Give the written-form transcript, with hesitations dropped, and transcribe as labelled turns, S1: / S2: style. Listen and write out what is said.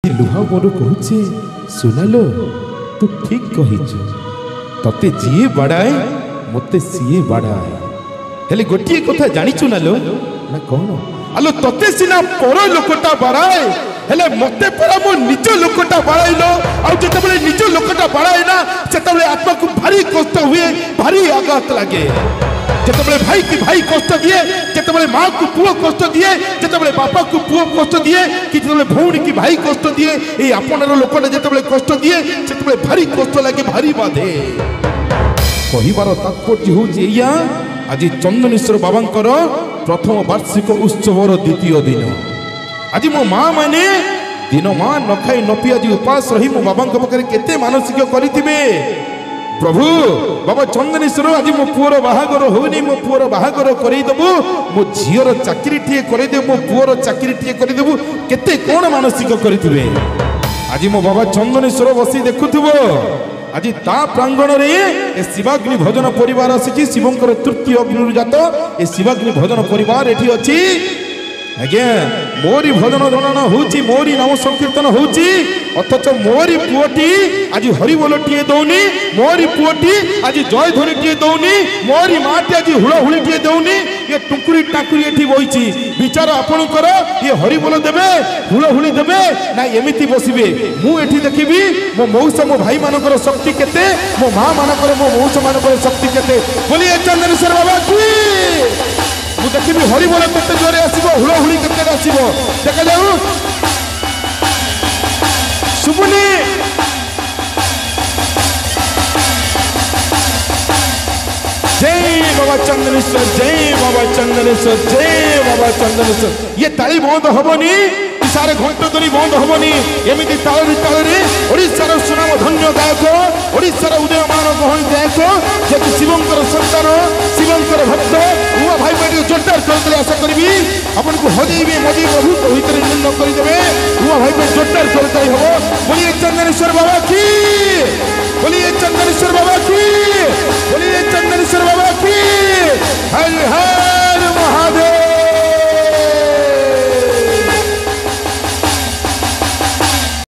S1: लुहा मोर कहूचे सुनालो तू ठीक कहीच तते जीए बाड़ाए मते सीए बाड़ाए हेले गोटे कथा जानिचु नालो ना कौन आलो तते सिना पर लोकटा बाड़ाए हेले मते परा मो निज लोकटा बाड़ाइलो आ जेतेबेले निज लोकटा बाड़ाए ना सेतेबेले आत्मा को भारी कष्ट हुए भारी आघात लागे जेतेबेले भाई की भाई कष्ट दिए जेतेबेले मां को पुओ कष्ट दिए जेतेबेले बापा को पुओ कष्ट दिए कि जेतेबेले भौणी की भाई कष्ट दिए ए आपनर लोकटा जेतेबेले कष्ट दिए सेतेबेले भारी कष्ट लागे भारी बाधे कहिबार तात्पर्य होउछि या आज चंदनेश्वर बाबांकर प्रथम वार्षिक उत्सवर द्वितीय दिन आज मो मां माने दिन मां न खाई न पी आज उपास रही मो बाबांक पाखरे केते मानसिक करिथिबे प्रभु बाबा चंदनेश्वर आज मो पुअर बाहागर होनी मो पुअर बाहागर करईदेबू मो झीर चाकरी टे करईदेबू मो पुअर चाकरी टे करईदेबू केते कोन मानसिक करिथिबे आज मो बाबा चंदनेश्वर बसी देखुथिबो आज ता प्रांगण रे ए शिवाग्नि भजन परिवार आसी शिवंकर तृतीय अग्नि जात ए शिवाग्नि भजन परिवार एठी अछि आज्ञा मोरी भजन गणना होची मोरी नाम संकीर्तन होची अथच मोरी पुओटी आज हरिबोल टिए दौनी मोरी पुओटी आज जय ध्वनि टिए दौनी मोरी माटी आज हुळहुळी टिए दौनी ये टुकुरी टाकुरी एठी बइची विचार आपन कर ये हरिबोल देबे हुळहुळी देबे ना एमिति बसिबे मु एठी देखिबी मो मौसा मो भाई मानकर शक्ति केते मो मां मानकर मो मौसा मानकर शक्ति केते बोलिए चंदनेश्वर बाबा की मु देखिबी हरिबोल केते जोरे आसीबो हुळहुळी केते आसीबो देखा जाऊ सुबुनी जय बाबा चंदनेश्वर जय बाबा चंदनेश्वर जय बाबा चंदनेश्वर ये ताली बंद हबनी सारे घंट धरी बंद हबनी एमिति तालरी तालरी ओडिशार सुनाम धन्य गायक ओडिशार उदयमान गहन गायक जे शिवंकर संतान शिवंकर भक्त हुआ भाई भाई जोरदार करते आशा करी अपन को हजेबे मजे प्रभु तो भीतर निंद कर देबे हुआ भाई भाई जोरदार करते हबो बोलिए चंदनेश्वर बाबा की बोलिए चंदनेश्वर बाबा की बोलिए चंदनेश्वर बाबा की हाय